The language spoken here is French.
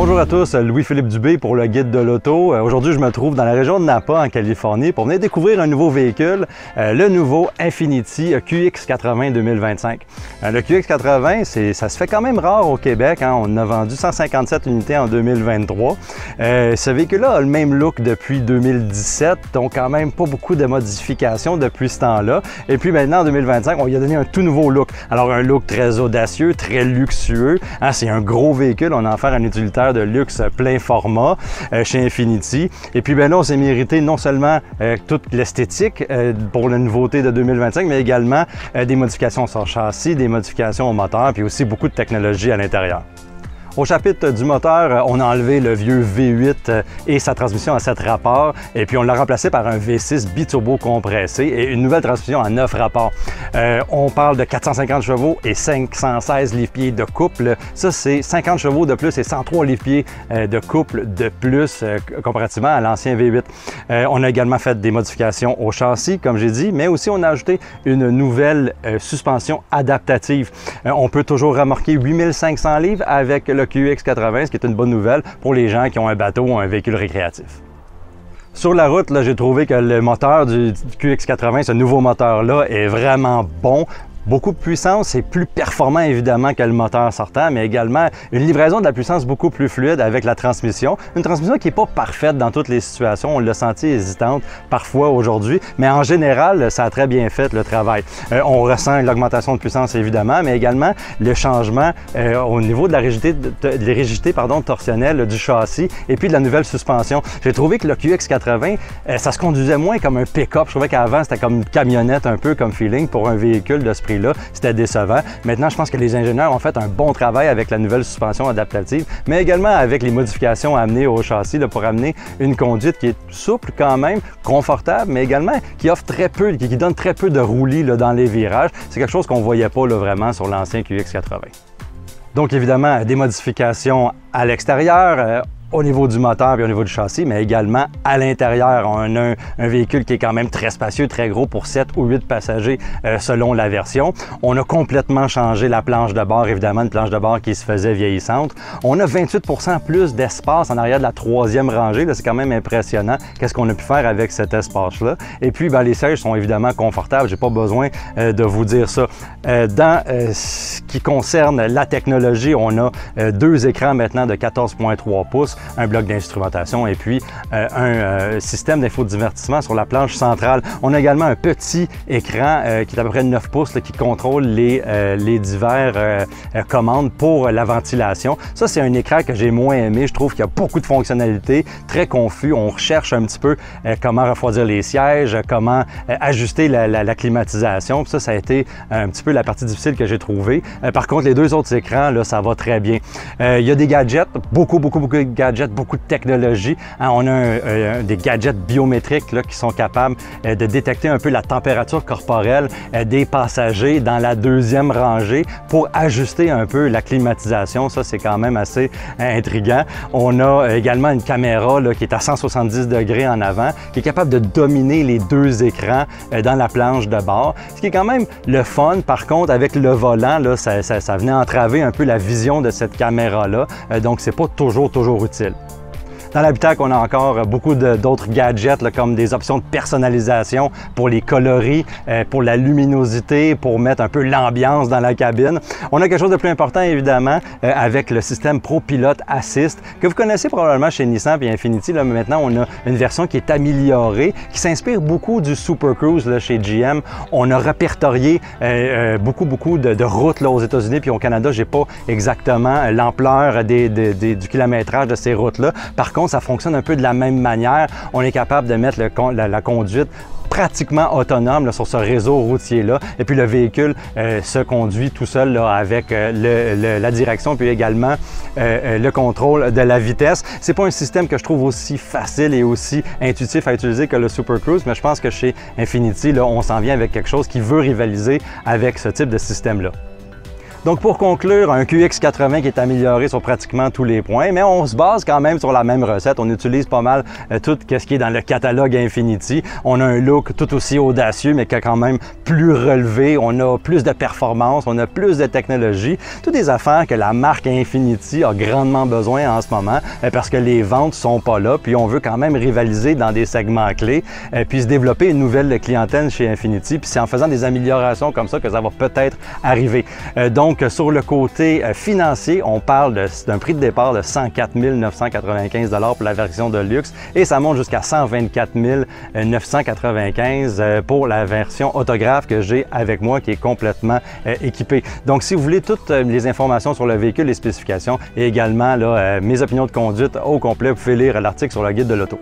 Bonjour à tous, Louis-Philippe Dubé pour le Guide de l'auto. Aujourd'hui, je me trouve dans la région de Napa, en Californie, pour venir découvrir un nouveau véhicule, le nouveau Infiniti QX80 2025. Le QX80, ça se fait quand même rare au Québec. On en a vendu 157 unités en 2023. Ce véhicule-là a le même look depuis 2017, donc quand même pas beaucoup de modifications depuis ce temps-là. Et puis maintenant, en 2025, on lui a donné un tout nouveau look. Alors, un look très audacieux, très luxueux. C'est un gros véhicule, on a affaire à un utilitaire de luxe plein format chez Infiniti. Et puis ben là, on s'est mérité non seulement toute l'esthétique pour la nouveauté de 2025, mais également des modifications sur châssis, des modifications au moteur, puis aussi beaucoup de technologie à l'intérieur. Au chapitre du moteur, on a enlevé le vieux V8 et sa transmission à 7 rapports, et puis on l'a remplacé par un V6 biturbo compressé et une nouvelle transmission à 9 rapports. On parle de 450 chevaux et 516 livres-pieds de couple. Ça, c'est 50 chevaux de plus et 103 livres-pieds de couple de plus comparativement à l'ancien V8. On a également fait des modifications au châssis, comme j'ai dit, mais aussi on a ajouté une nouvelle suspension adaptative. On peut toujours remorquer 8500 livres avec le QX80, ce qui est une bonne nouvelle pour les gens qui ont un bateau ou un véhicule récréatif. Sur la route, j'ai trouvé que le moteur du QX80, ce nouveau moteur-là, est vraiment bon. Beaucoup de puissance et plus performant évidemment que le moteur sortant, mais également une livraison de la puissance beaucoup plus fluide avec la transmission. Une transmission qui n'est pas parfaite dans toutes les situations, on l'a senti hésitante parfois aujourd'hui, mais en général, ça a très bien fait le travail. On ressent l'augmentation de puissance évidemment, mais également le changement au niveau de la rigidité torsionnelle du châssis et puis de la nouvelle suspension. J'ai trouvé que le QX80, ça se conduisait moins comme un pick-up. Je trouvais qu'avant, c'était comme une camionnette un peu comme feeling pour un véhicule de ce prix. C'était décevant. Maintenant, je pense que les ingénieurs ont fait un bon travail avec la nouvelle suspension adaptative, mais également avec les modifications amenées au châssis pour amener une conduite qui est souple quand même, confortable, mais également qui offre très peu, qui donne très peu de roulis dans les virages. C'est quelque chose qu'on ne voyait pas vraiment sur l'ancien QX80. Donc évidemment, des modifications à l'extérieur, au niveau du moteur et au niveau du châssis, mais également à l'intérieur. On a un véhicule qui est quand même très spacieux, très gros pour 7 ou 8 passagers selon la version. On a complètement changé la planche de bord, évidemment, une planche de bord qui se faisait vieillissante. On a 28% plus d'espace en arrière de la troisième rangée. C'est quand même impressionnant qu'est-ce qu'on a pu faire avec cet espace-là. Et puis, les sièges sont évidemment confortables. J'ai pas besoin de vous dire ça. Dans ce qui concerne la technologie, on a deux écrans maintenant de 14,3 pouces, un bloc d'instrumentation et puis un système d'infodivertissement sur la planche centrale. On a également un petit écran qui est à peu près 9 pouces qui contrôle les divers commandes pour la ventilation. Ça, c'est un écran que j'ai moins aimé. Je trouve qu'il y a beaucoup de fonctionnalités, très confus. On recherche un petit peu comment refroidir les sièges, comment ajuster la climatisation. Puis ça a été un petit peu la partie difficile que j'ai trouvée. Par contre, les deux autres écrans, là, ça va très bien. Il y a des gadgets, beaucoup de gadgets, beaucoup de technologie. On a des gadgets biométriques qui sont capables de détecter un peu la température corporelle des passagers dans la deuxième rangée pour ajuster un peu la climatisation. Ça, c'est quand même assez intriguant. On a également une caméra qui est à 170 degrés en avant, qui est capable de dominer les deux écrans dans la planche de bord. Ce qui est quand même le fun. Par contre, avec le volant, ça venait entraver un peu la vision de cette caméra-là. Donc, c'est pas toujours utile. Dans l'habitacle, on a encore beaucoup d'autres gadgets comme des options de personnalisation pour les coloris, pour la luminosité, pour mettre un peu l'ambiance dans la cabine. On a quelque chose de plus important évidemment avec le système ProPilot Assist que vous connaissez probablement chez Nissan et Infiniti. Là, maintenant, on a une version qui est améliorée, qui s'inspire beaucoup du Super Cruise chez GM. On a répertorié beaucoup de routes aux États-Unis puis au Canada. J'ai pas exactement l'ampleur du kilométrage de ces routes-là. Par contre, ça fonctionne un peu de la même manière. On est capable de mettre la conduite pratiquement autonome sur ce réseau routier-là. Et puis le véhicule se conduit tout seul avec la direction, puis également le contrôle de la vitesse. C'est pas un système que je trouve aussi facile et aussi intuitif à utiliser que le Super Cruise, mais je pense que chez Infiniti, on s'en vient avec quelque chose qui veut rivaliser avec ce type de système-là. Donc pour conclure, un QX80 qui est amélioré sur pratiquement tous les points, mais on se base quand même sur la même recette. On utilise pas mal tout ce qui est dans le catalogue Infiniti. On a un look tout aussi audacieux, mais qui est quand même plus relevé. On a plus de performance, on a plus de technologie. Toutes des affaires que la marque Infiniti a grandement besoin en ce moment parce que les ventes sont pas là, puis on veut quand même rivaliser dans des segments clés, puis se développer une nouvelle clientèle chez Infiniti, puis c'est en faisant des améliorations comme ça que ça va peut-être arriver. Donc, sur le côté financier, on parle d'un prix de départ de 104 995 $ pour la version de luxe et ça monte jusqu'à 124 995 $ pour la version autographe que j'ai avec moi qui est complètement équipée. Donc, si vous voulez toutes les informations sur le véhicule, les spécifications et également là, mes opinions de conduite au complet, vous pouvez lire l'article sur le guide de l'auto.